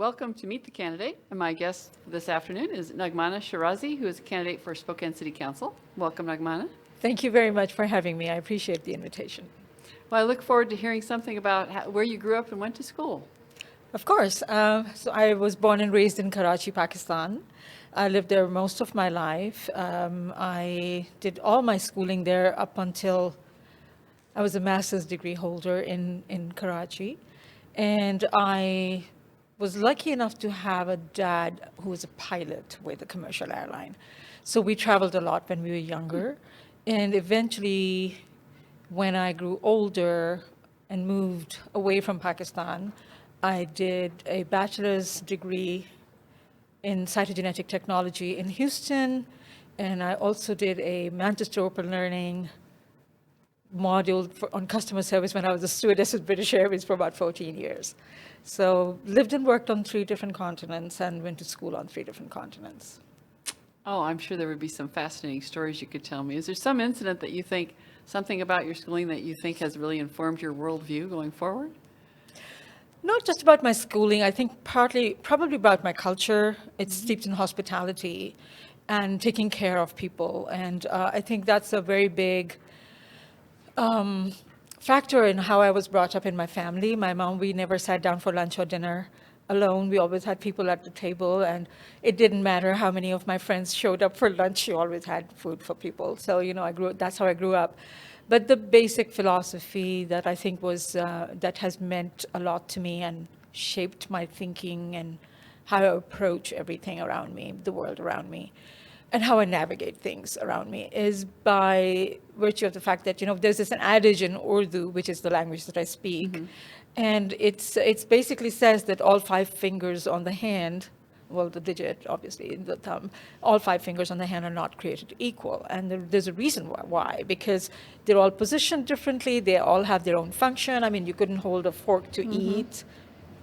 welcome to Meet the Candidate. And my guest this afternoon is Naghmana Sherazi, who is a candidate for Spokane City Council. Welcome, Naghmana. Thank you very much for having me. I appreciate the invitation. Well, I look forward to hearing something about where you grew up and went to school. Of course. So I was born and raised in Karachi, Pakistan. I lived there most of my life. I did all my schooling there up until I was a master's degree holder in Karachi. And I was lucky enough to have a dad who was a pilot with a commercial airline. So we traveled a lot when we were younger. And eventually, when I grew older and moved away from Pakistan, I did a bachelor's degree in cytogenetic technology in Houston, and I also did a Manchester Open Learning module on customer service when I was a stewardess with British Airways for about 14 years. So lived and worked on 3 different continents and went to school on 3 different continents. Oh, I'm sure there would be some fascinating stories you could tell me. Is there some incident that you think, something about your schooling that you think has really informed your worldview going forward? Not just about my schooling, I think probably about my culture. It's steeped in hospitality and taking care of people. And I think that's a very big factor in how I was brought up in my family. My mom, we never sat down for lunch or dinner alone. We always had people at the table, and it didn't matter how many of my friends showed up for lunch. She always had food for people. So, that's how I grew up. But the basic philosophy that I think was, that has meant a lot to me and shaped my thinking and how I approach everything around me, the world around me, and how I navigate things around me is by virtue of the fact that, there's an adage in Urdu, which is the language that I speak, and it's basically says that all 5 fingers on the hand, well, the digit, obviously, the thumb, all 5 fingers on the hand are not created equal. And there's a reason why, because they're all positioned differently. They all have their own function. I mean, you couldn't hold a fork to eat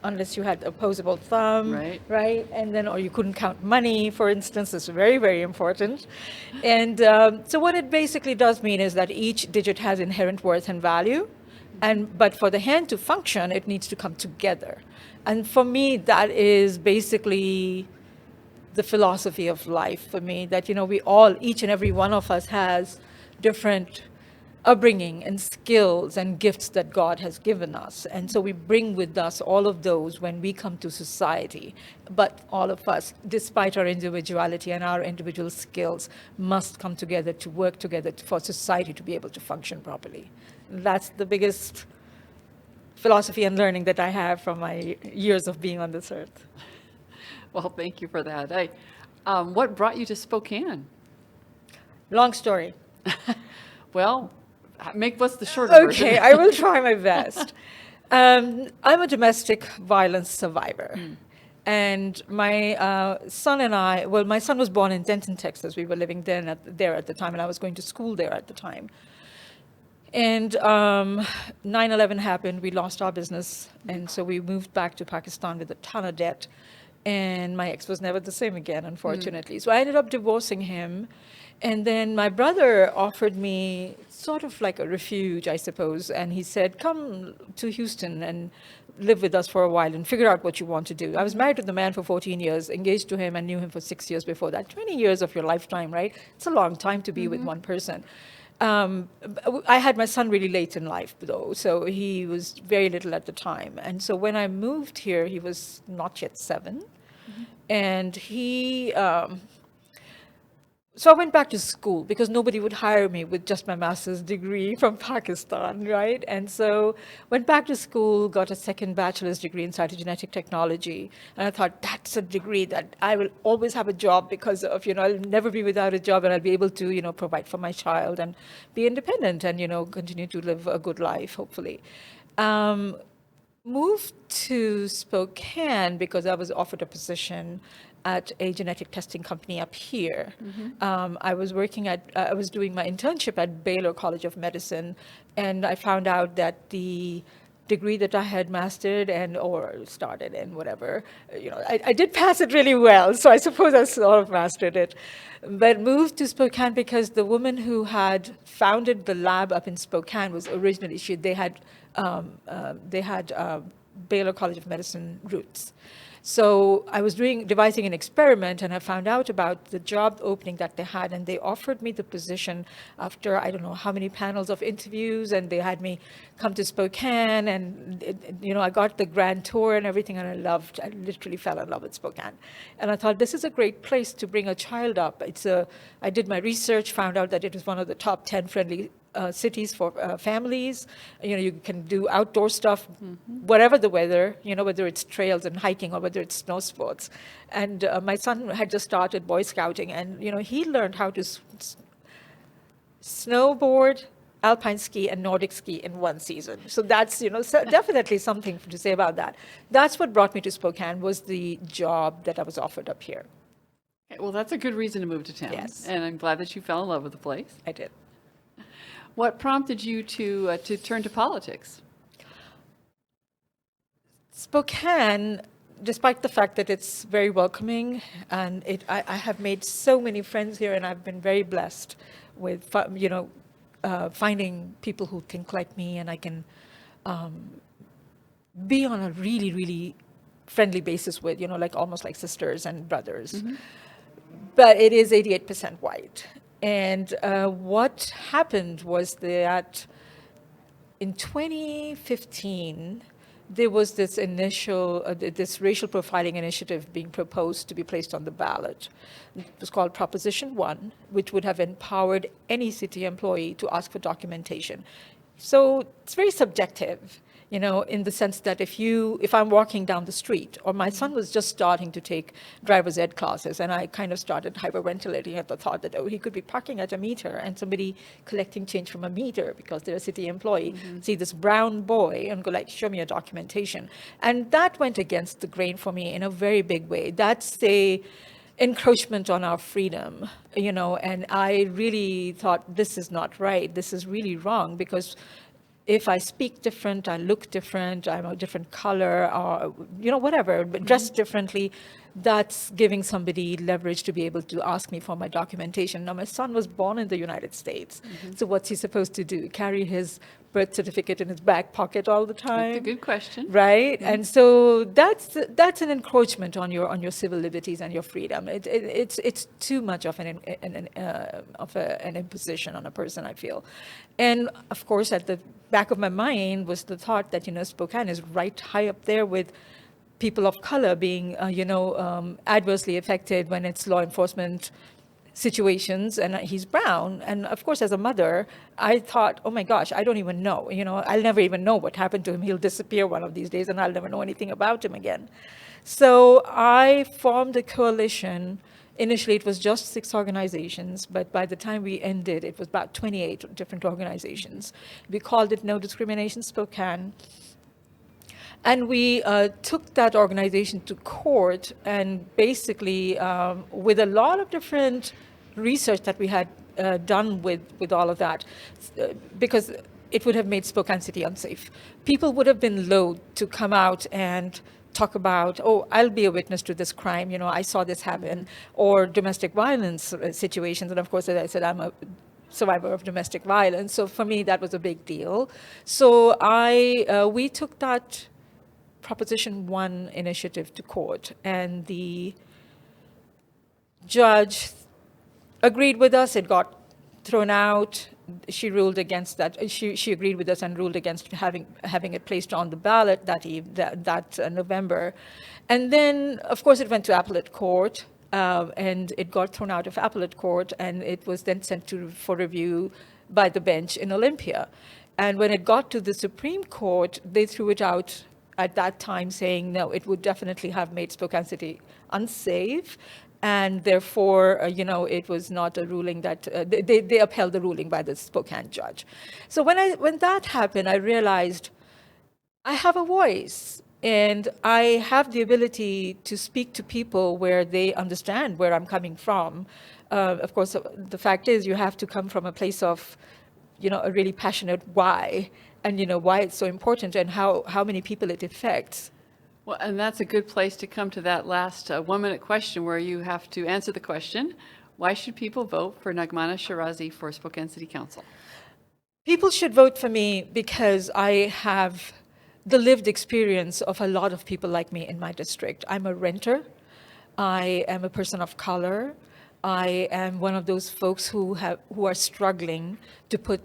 unless you had opposable thumb, right? And then, or you couldn't count money, for instance. It's very, very important. And so what it basically does mean is that each digit has inherent worth and value. But for the hand to function, it needs to come together. And for me, that is basically the philosophy of life for me, that, we all, each and every one of us has different upbringing and skills and gifts that God has given us. And so we bring with us all of those when we come to society. But all of us, despite our individuality and our individual skills, must come together to work together for society to be able to function properly. That's the biggest philosophy and learning that I have from my years of being on this earth. Well, thank you for that. What brought you to Spokane? Long story. Well, what's the shorter version? Okay, I will try my best. I'm a domestic violence survivor. And my son and I, well, my son was born in Denton, Texas. We were living there at the time, and I was going to school there at the time. And 9/11 happened, we lost our business, and so we moved back to Pakistan with a ton of debt, and my ex was never the same again, unfortunately. So I ended up divorcing him, and then my brother offered me sort of like a refuge, I suppose, and he said, come to Houston and live with us for a while and figure out what you want to do. I was married to the man for 14 years, engaged to him, and knew him for 6 years before that. 20 years of your lifetime, right? It's a long time to be with one person. I had my son really late in life, though, so he was very little at the time. And so when I moved here, he was not yet 7. And so I went back to school because nobody would hire me with just my master's degree from Pakistan, right? And so went back to school, got a second bachelor's degree in cytogenetic technology. And I thought, that's a degree that I will always have a job because of, I'll never be without a job, and I'll be able to, provide for my child and be independent and, continue to live a good life, hopefully. Moved to Spokane because I was offered a position at a genetic testing company up here. I was doing my internship at Baylor College of Medicine, and I found out that the degree that I had mastered or started and whatever, I did pass it really well, so I suppose I sort of mastered it. But moved to Spokane because the woman who had founded the lab up in Spokane was originally, they had Baylor College of Medicine roots. So I was devising an experiment, and I found out about the job opening that they had, and they offered me the position after I don't know how many panels of interviews, and they had me come to Spokane, and I got the grand tour and everything, and I literally fell in love with Spokane. And I thought, this is a great place to bring a child up. I did my research, found out that it was one of the top 10 friendly cities for families. You can do outdoor stuff, whatever the weather, whether it's trails and hiking or whether it's snow sports. And my son had just started Boy Scouting, and, he learned how to snowboard, alpine ski, and Nordic ski in one season. So that's, definitely something to say about that. That's what brought me to Spokane, was the job that I was offered up here. Okay, well, that's a good reason to move to town. Yes. And I'm glad that you fell in love with the place. I did. What prompted you to turn to politics? Spokane, despite the fact that it's very welcoming, and I have made so many friends here, and I've been very blessed with, finding people who think like me, and I can be on a really, really friendly basis with, almost like sisters and brothers. Mm-hmm. But it is 88% white. And what happened was that in 2015, there was this this racial profiling initiative being proposed to be placed on the ballot. It was called Proposition 1, which would have empowered any city employee to ask for documentation. So it's very subjective, in the sense that if I'm walking down the street, or my son was just starting to take driver's ed classes, and I kind of started hyperventilating at the thought that, he could be parking at a meter and somebody collecting change from a meter because they're a city employee, see this brown boy and go like, show me your documentation. And that went against the grain for me in a very big way. That's the encroachment on our freedom, and I really thought, this is not right. This is really wrong, because if I speak different, I look different, I'm a different color, or, whatever, but dressed differently, that's giving somebody leverage to be able to ask me for my documentation. Now, my son was born in the United States, so what's he supposed to do? Carry his birth certificate in his back pocket all the time? That's a good question. Right? Mm-hmm. And so that's an encroachment on your civil liberties and your freedom. It's too much of an imposition on a person, I feel. And of course, at the back of my mind was the thought that, Spokane is right high up there with people of color being, adversely affected when it's law enforcement situations, and he's brown. And of course, as a mother, I thought, oh my gosh, I don't even know. I'll never even know what happened to him. He'll disappear one of these days, and I'll never know anything about him again. So I formed a coalition. Initially, it was just 6 organizations, but by the time we ended, it was about 28 different organizations. We called it No Discrimination Spokane. And we took that organization to court, and basically, with a lot of different research that we had done with all of that, because it would have made Spokane City unsafe. People would have been loath to come out and talk about, I'll be a witness to this crime, I saw this happen, or domestic violence situations. And of course, as I said, I'm a survivor of domestic violence. So for me, that was a big deal. So we took that Proposition 1 initiative to court, and the judge agreed with us. It got thrown out. She ruled against that. She agreed with us and ruled against having it placed on the ballot that November. And then, of course, it went to appellate court, and it got thrown out of appellate court, and it was then sent for review by the bench in Olympia. And when it got to the Supreme Court, they threw it out at that time, saying, no, it would definitely have made Spokane City unsafe, and therefore, it was not a ruling that, they upheld the ruling by the Spokane judge. So when that happened, I realized I have a voice, and I have the ability to speak to people where they understand where I'm coming from. Of course, the fact is, you have to come from a place of, a really passionate why, and why it's so important, and how many people it affects. Well, and that's a good place to come to that last 1-minute question, where you have to answer the question, why should people vote for Naghmana Sherazi for Spokane City Council? People should vote for me because I have the lived experience of a lot of people like me in my district. I'm a renter. I am a person of color. I am one of those folks who are struggling to put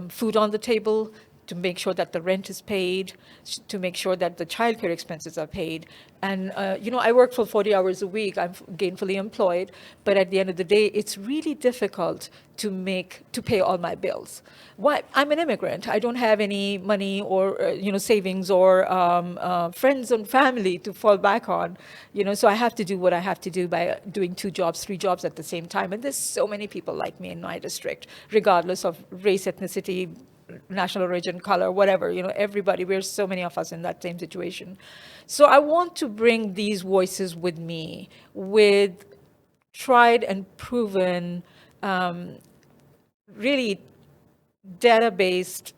food on the table, to make sure that the rent is paid, to make sure that the childcare expenses are paid. And, I work for 40 hours a week. I'm gainfully employed. But at the end of the day, it's really difficult to pay all my bills. Why? I'm an immigrant. I don't have any money or, savings or friends and family to fall back on. So I have to do what I have to do by doing 2 jobs, 3 jobs at the same time. And there's so many people like me in my district, regardless of race, ethnicity, national origin, color, whatever, everybody, we're so many of us in that same situation. So I want to bring these voices with me, with tried and proven, really data-based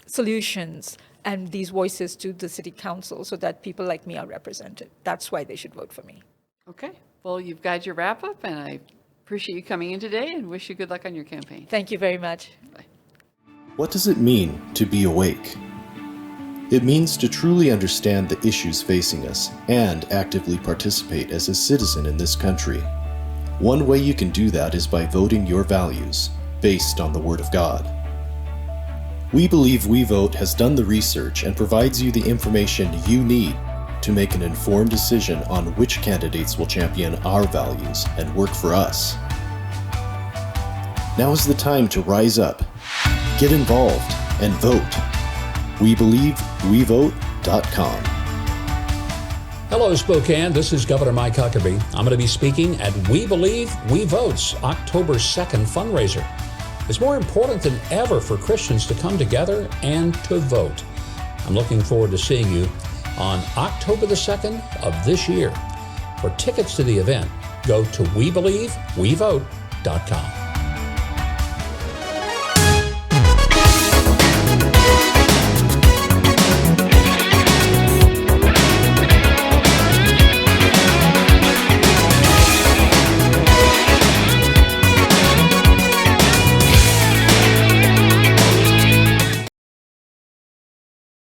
solutions and these voices to the city council so that people like me are represented. That's why they should vote for me. Okay. Well, you've got your wrap up, and I appreciate you coming in today and wish you good luck on your campaign. Thank you very much. Bye. What does it mean to be awake? It means to truly understand the issues facing us and actively participate as a citizen in this country. One way you can do that is by voting your values, based on the Word of God. We believe We Vote has done the research and provides you the information you need to make an informed decision on which candidates will champion our values and work for us. Now is the time to rise up, get involved, and vote. WeBelieveWeVote.com. Hello, Spokane. This is Governor Mike Huckabee. I'm going to be speaking at We Believe, We Vote's October 2nd fundraiser. It's more important than ever for Christians to come together and to vote. I'm looking forward to seeing you on October the 2nd of this year. For tickets to the event, go to WeBelieveWeVote.com.